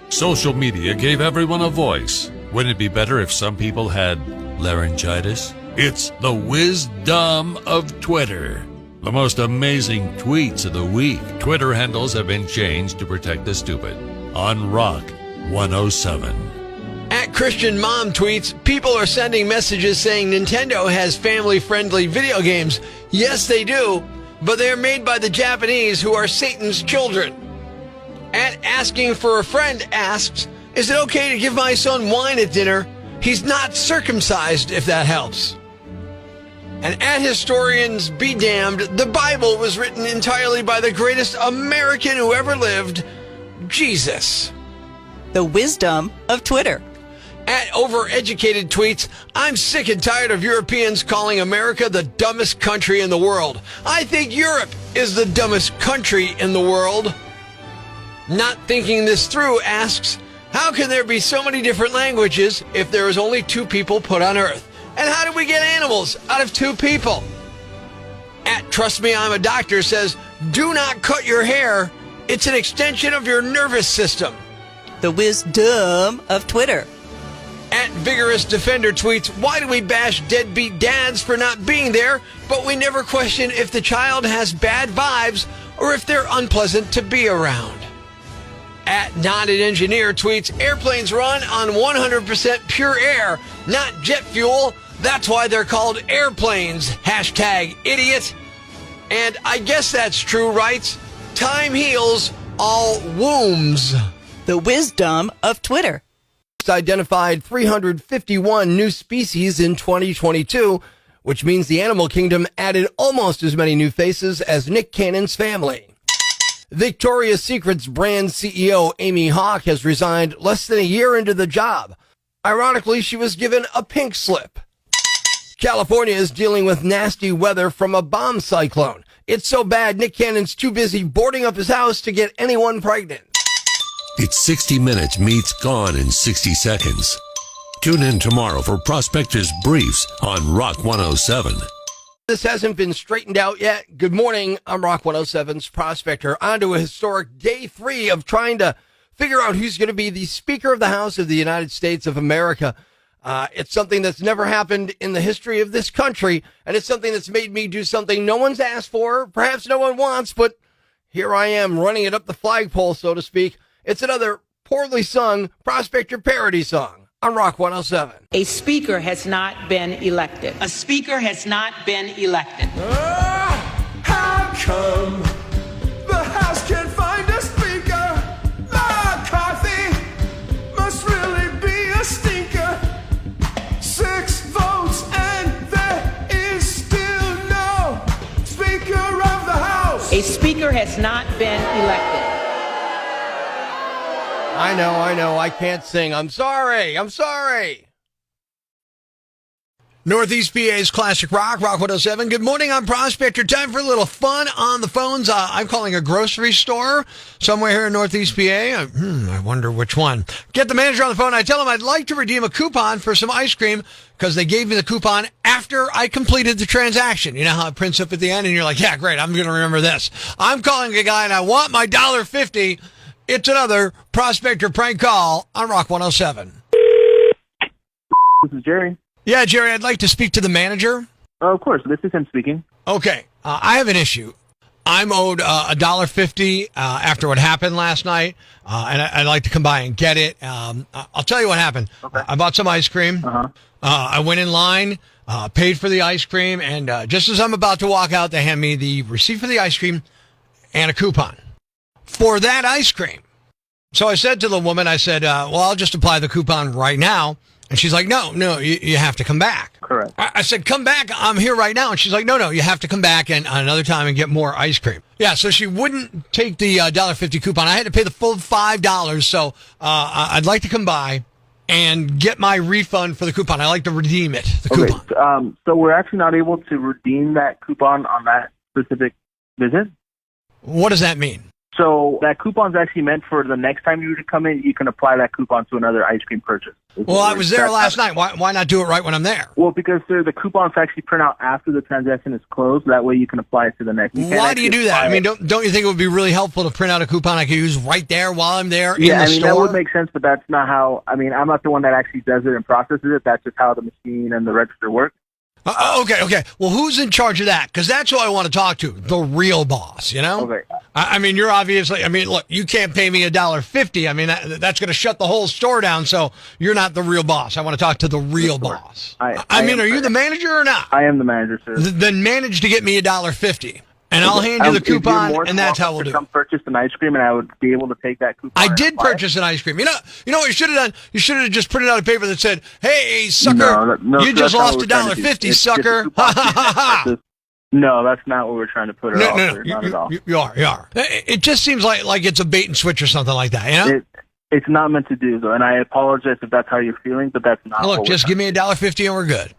Social media gave everyone a voice. Wouldn't it be better if some people had laryngitis? It's the wisdom of Twitter. The most amazing tweets of the week. Twitter handles have been changed to protect the stupid. On Rock 107. At Christian Mom tweets, people are sending messages saying Nintendo has family-friendly video games. Yes, they do, but they're made by the Japanese, who are Satan's children. At Asking for a Friend asks, is it okay to give my son wine at dinner? He's not circumcised, if that helps. And at Historians Be Damned, the Bible was written entirely by the greatest American who ever lived, Jesus. The wisdom of Twitter. At Overeducated tweets, I'm sick and tired of Europeans calling America the dumbest country in the world. I think Europe is the dumbest country in the world. Not Thinking This Through asks, how can there be so many different languages if there is only 2 people put on Earth? And how do we get animals out of 2 people? At Trust Me, I'm a Doctor says, do not cut your hair. It's an extension of your nervous system. The wisdom of Twitter. At Vigorous Defender tweets, why do we bash deadbeat dads for not being there, but we never question if the child has bad vibes or if they're unpleasant to be around? At Not an Engineer tweets, airplanes run on 100% pure air, not jet fuel. That's why they're called airplanes. Hashtag idiot. And I guess that's true, right? Time heals all wombs. The wisdom of Twitter. Identified 351 new species in 2022, which means the animal kingdom added almost as many new faces as Nick Cannon's family. Victoria's Secret's brand CEO Amy Hawk has resigned less than a year into the job. Ironically, she was given a pink slip. California is dealing with nasty weather from a bomb cyclone. It's so bad Nick Cannon's too busy boarding up his house to get anyone pregnant. It's 60 Minutes meets Gone in 60 Seconds. Tune in tomorrow for Prospector's Briefs on Rock 107. This hasn't been straightened out yet. Good morning. I'm Rock 107's Prospector. On to a historic day 3 of trying to figure out who's going to be the Speaker of the House of the United States of America. It's something that's never happened in the history of this country, and it's something that's made me do something no one's asked for, perhaps no one wants, but here I am running it up the flagpole, so to speak. It's another poorly sung Prospector parody song on Rock 107. A speaker has not been elected. A speaker has not been elected. How come the House can't find a speaker? McCarthy must really be a stinker. 6 votes and there is still no Speaker of the House. A speaker has not been elected. I know, I can't sing. I'm sorry. Northeast PA's Classic Rock 107. Good morning, I'm Prospector. Time for a little fun on the phones. I'm calling a grocery store somewhere here in Northeast PA. I wonder which one. Get the manager on the phone. I tell him I'd like to redeem a coupon for some ice cream because they gave me the coupon after I completed the transaction. You know how it prints up at the end and you're like, yeah, great, I'm going to remember this. I'm calling a guy and I want my $1.50. It's another Prospector prank call on Rock 107. This is Jerry. Yeah, Jerry, I'd like to speak to the manager. Of course, this is him speaking. Okay, I have an issue. I'm owed $1.50 after what happened last night, and I'd like to come by and get it. I'll tell you what happened. Okay. I bought some ice cream. I went in line, paid for the ice cream, and just as I'm about to walk out, they hand me the receipt for the ice cream and a coupon for that ice cream. So I said to the woman, I said, well, I'll just apply the coupon right now. And she's like, no, you have to come back. Correct. I said, come back. I'm here right now. And she's like, no, you have to come back and another time and get more ice cream. Yeah, so she wouldn't take the $1.50 coupon. I had to pay the full $5. So I'd like to come by and get my refund for the coupon. I'd like to redeem it, the coupon. Okay, so we're actually not able to redeem that coupon on that specific visit. What does that mean? So that coupon's actually meant for the next time you were to come in, you can apply that coupon to another ice cream purchase. Well, I was there last night. Why not do it right when I'm there? Well, because sir, the coupons actually print out after the transaction is closed. That way you can apply it to the next. Why do you do that? I mean, don't you think it would be really helpful to print out a coupon I could use right there while I'm there in the store? That would make sense, but that's not how. I mean, I'm not the one that actually does it and processes it. That's just how the machine and the register work. Okay. Well, who's in charge of that? Because that's who I want to talk to, the real boss, you know? Okay. I mean, you're obviously, look, you can't pay me $1.50. I mean, that's going to shut the whole store down, so you're not the real boss. I want to talk to the real boss. I mean, are you the manager or not? I am the manager, sir. Then manage to get me $1.50. And I'll hand you the coupon, and that's how we'll do it. Come purchase an ice cream, and I would be able to take that coupon. I did purchase an ice cream. You know what you should have done? You should have just printed out a paper that said, "Hey, sucker, you just lost $1.50, sucker." No, that's not what we're trying to put it off. No, not at all. You are. It just seems like it's a bait and switch or something like that, you know? It's not meant to do, though, and I apologize if that's how you're feeling, but that's not. Look, just give me $1.50 and we're good.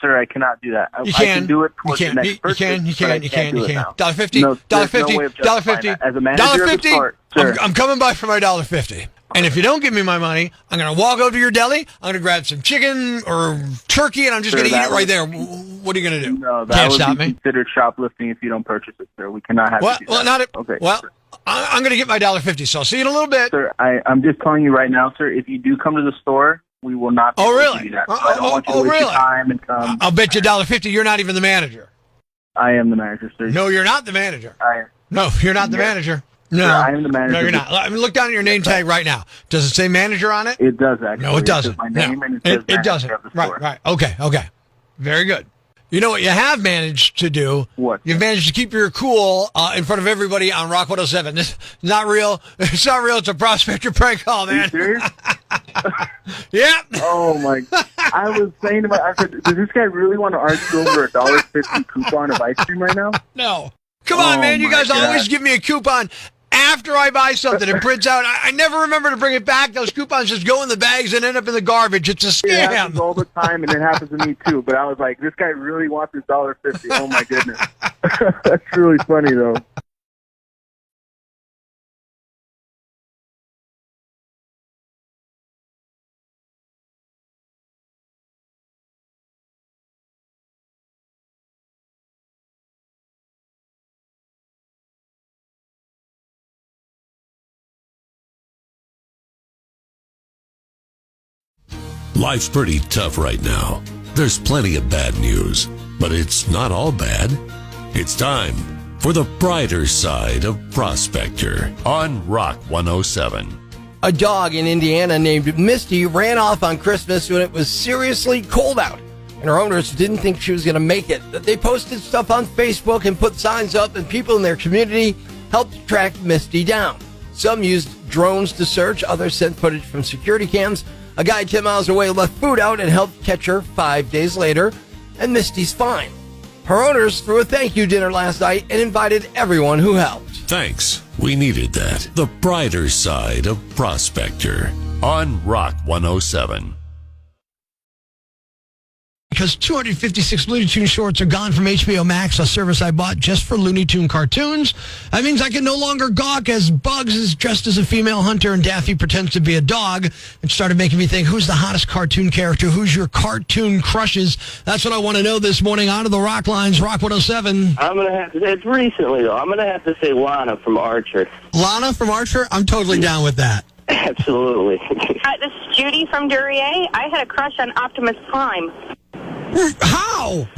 Sir, I cannot do that. You can. I can do it towards the next purchase, You can. $1.50. No, $1.50. As a manager of the store, sir. I'm coming by for my $1.50. And if you don't give me my money, I'm going to walk over to your deli, I'm going to grab some chicken or turkey, and I'm just going to eat it right there. What are you going to do? No, that would be considered shoplifting if you don't purchase it, sir. We cannot have you do that. Okay. Well, I'm going to get my $1.50, so I'll see you in a little bit. Sir, I'm just telling you right now, sir, if you do come to the store, we will not be able to do that. So I don't want you to waste your time and come. I'll bet you $1.50 you're not even the manager. I am the manager, sir. No, you're not the manager. I am. No, you're not the manager. No, sir, I am the manager. No, you're not. I mean, look down at your name tag right now. Does it say manager on it? It does, actually. No, it doesn't. My name and it doesn't. Right. Okay. Very good. You know what you have managed to do? What? You've managed to keep your cool in front of everybody on Rock 107. This is not real. It's not real. It's a Prospector prank call, man. Are you serious? Yeah. Oh, my. I was saying to I said, does this guy really want to argue over a $1.50 coupon of ice cream right now? No. Come on, man. You guys always give me a coupon after I buy something. It prints out. I never remember to bring it back. Those coupons just go in the bags and end up in the garbage. It's a scam. It happens all the time, and it happens to me, too. But I was like, this guy really wants his $1.50. Oh, my goodness. That's really funny, though. Life's pretty tough right now. There's plenty of bad news, but it's not all bad. It's time for the brighter side of Prospector on Rock 107. A dog in Indiana named Misty ran off on Christmas when it was seriously cold out, and her owners didn't think she was going to make it. They posted stuff on Facebook and put signs up, and people in their community helped track Misty down. Some used drones to search, others sent footage from security cams. A guy 10 miles away left food out and helped catch her 5 days later, and Misty's fine. Her owners threw a thank you dinner last night and invited everyone who helped. Thanks. We needed that. The brighter side of Prospector on Rock 107. Because 256 Looney Tunes shorts are gone from HBO Max, a service I bought just for Looney Tune cartoons. That means I can no longer gawk as Bugs is dressed as a female hunter and Daffy pretends to be a dog. It started making me think, who's the hottest cartoon character? Who's your cartoon crushes? That's what I want to know this morning. On to the Rock Lines, Rock 107. I'm going to have to say, it's recently though, I'm going to have to say Lana from Archer. Lana from Archer? I'm totally down with that. Absolutely. This is Judy from Duryea. I had a crush on Optimus Prime. How?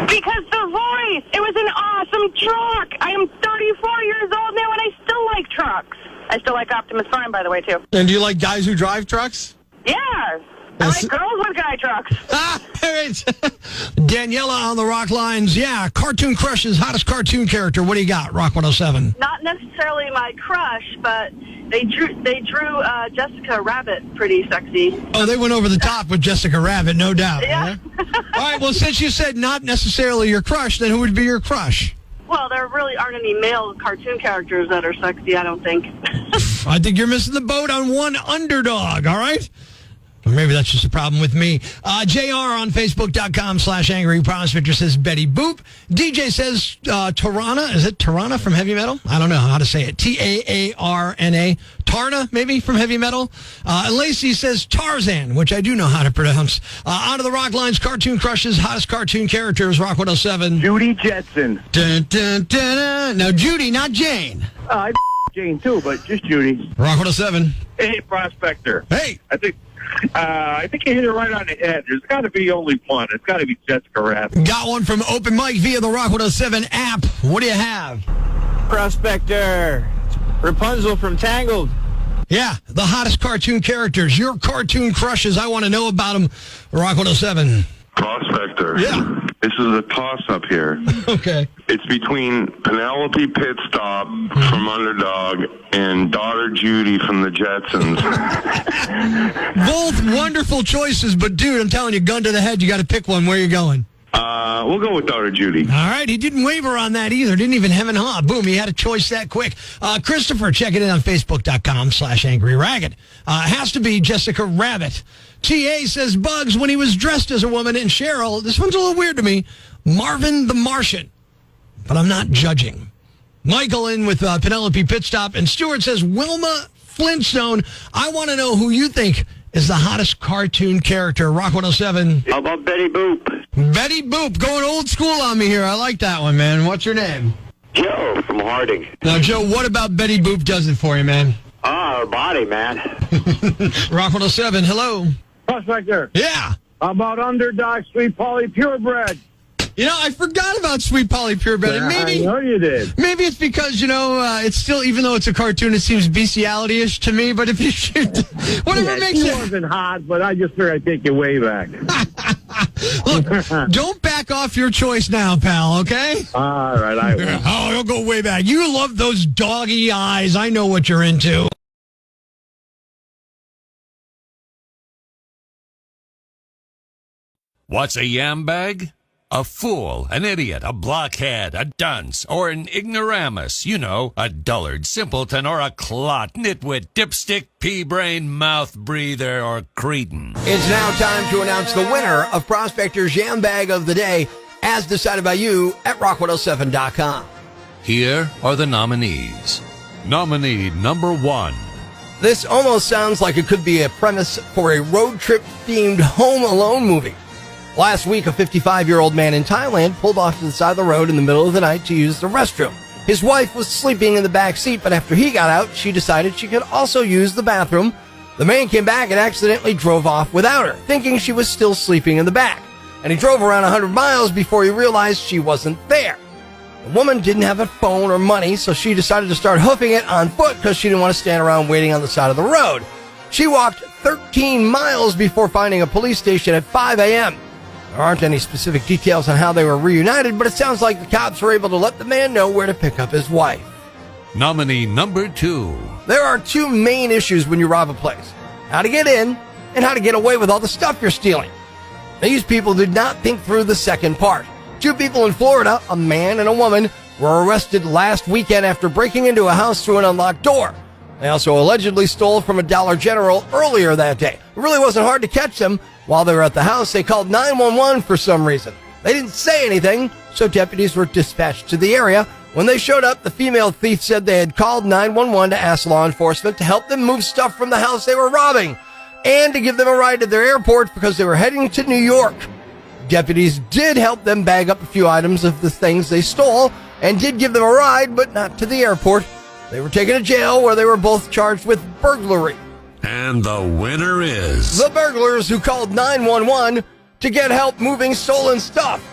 Because the voice. It was an awesome truck. I am 34 years old now, and I still like trucks. I still like Optimus Prime, by the way, too. And do you like guys who drive trucks? Yeah. I like girls with guy trucks. Daniela on the Rock Lines. Yeah, cartoon crushes, hottest cartoon character. What do you got, Rock 107? Not necessarily my crush, but they drew Jessica Rabbit pretty sexy. Oh, they went over the top with Jessica Rabbit, no doubt. Yeah. All right, well, since you said not necessarily your crush, then who would be your crush? Well, there really aren't any male cartoon characters that are sexy, I don't think. I think you're missing the boat on one underdog, all right? Or maybe that's just a problem with me. JR on Facebook.com/Angry Prospector says Betty Boop. DJ says Tarana. Is it Tarana from Heavy Metal? I don't know how to say it. Taarna. Tarna, maybe, from Heavy Metal. Lacey says Tarzan, which I do know how to pronounce. Out of the Rock Lines, Cartoon Crushes, hottest cartoon characters, Rock 107. Judy Jetson. Dun, dun, dun, dun. No, Judy, not Jane. I Jane too, but just Judy. Rock 107. Hey, Prospector. Hey. I think you hit it right on the head. There's got to be only one. It's got to be Jessica Rabbit. Got one from Open Mic via the Rock 107 app. What do you have? Prospector. Rapunzel from Tangled. Yeah, the hottest cartoon characters. Your cartoon crushes. I want to know about them. Rock 107. Prospector. Yeah. This is a toss-up here. Okay. It's between Penelope Pitstop from Underdog and daughter Judy from the Jetsons. Both wonderful choices, but dude, I'm telling you, gun to the head, you got to pick one. Where are you going? We'll go with daughter Judy. All right, he didn't waver on that either. Didn't even hem and haw. Boom, he had a choice that quick. Christopher, check it in on Facebook.com/Angry Ragged. Has to be Jessica Rabbit. TA says Bugs when he was dressed as a woman. And Cheryl, this one's a little weird to me, Marvin the Martian. But I'm not judging. Michael in with Penelope Pitstop. And Stuart says Wilma Flintstone. I want to know who you think is the hottest cartoon character. Rock 107. How about Betty Boop? Betty Boop, going old school on me here. I like that one, man. What's your name? Joe from Harding. Now, Joe, what about Betty Boop does it for you, man? Her body, man. Rock 107, hello. Prospector. Yeah. How about Underdog, Sweet Polly, Purebred? You know, I forgot about Sweet Polly Purebred. And maybe, I know you did. Maybe it's because, you know, it's still, even though it's a cartoon, it seems bestiality-ish to me. But if you shoot, whatever makes she it. wasn't hot, but I just figured I'd take you way back. Look, don't back off your choice now, pal, okay? All right, I will. Oh, you'll go way back. You love those doggy eyes. I know what you're into. What's a yam bag? A fool, an idiot, a blockhead, a dunce, or an ignoramus. You know, a dullard, simpleton, or a clot, nitwit, dipstick, pea-brain, mouth breather, or cretin. It's now time to announce the winner of Prospector's Yam Bag of the Day, as decided by you at rock107.com. Here are the nominees. Nominee number 1. This almost sounds like it could be a premise for a road trip-themed Home Alone movie. Last week, a 55-year-old man in Thailand pulled off to the side of the road in the middle of the night to use the restroom. His wife was sleeping in the back seat, but after he got out, she decided she could also use the bathroom. The man came back and accidentally drove off without her, thinking she was still sleeping in the back. And he drove around 100 miles before he realized she wasn't there. The woman didn't have a phone or money, so she decided to start hoofing it on foot because she didn't want to stand around waiting on the side of the road. She walked 13 miles before finding a police station at 5 a.m. There aren't any specific details on how they were reunited, but it sounds like the cops were able to let the man know where to pick up his wife. Nominee number 2. There are two main issues when you rob a place: how to get in and how to get away with all the stuff you're stealing. These people did not think through the second part. Two people in Florida, a man and a woman, were arrested last weekend after breaking into a house through an unlocked door. They also allegedly stole from a Dollar General earlier that day. It really wasn't hard to catch them. While they were at the house, they called 911 for some reason. They didn't say anything, so deputies were dispatched to the area. When they showed up, the female thief said they had called 911 to ask law enforcement to help them move stuff from the house they were robbing and to give them a ride to their airport because they were heading to New York. Deputies did help them bag up a few items of the things they stole and did give them a ride, but not to the airport. They were taken to jail where they were both charged with burglary. And the winner is... the burglars who called 911 to get help moving stolen stuff.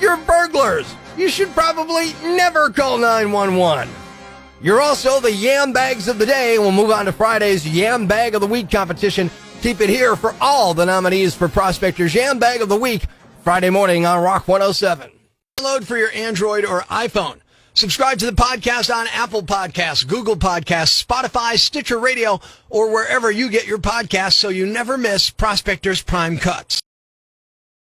You're burglars. You should probably never call 911. You're also the Yam Bags of the Day. We'll move on to Friday's Yam Bag of the Week competition. Keep it here for all the nominees for Prospector's Yam Bag of the Week, Friday morning on Rock 107. Download for your Android or iPhone. Subscribe to the podcast on Apple Podcasts, Google Podcasts, Spotify, Stitcher Radio, or wherever you get your podcasts so you never miss Prospector's Prime Cuts.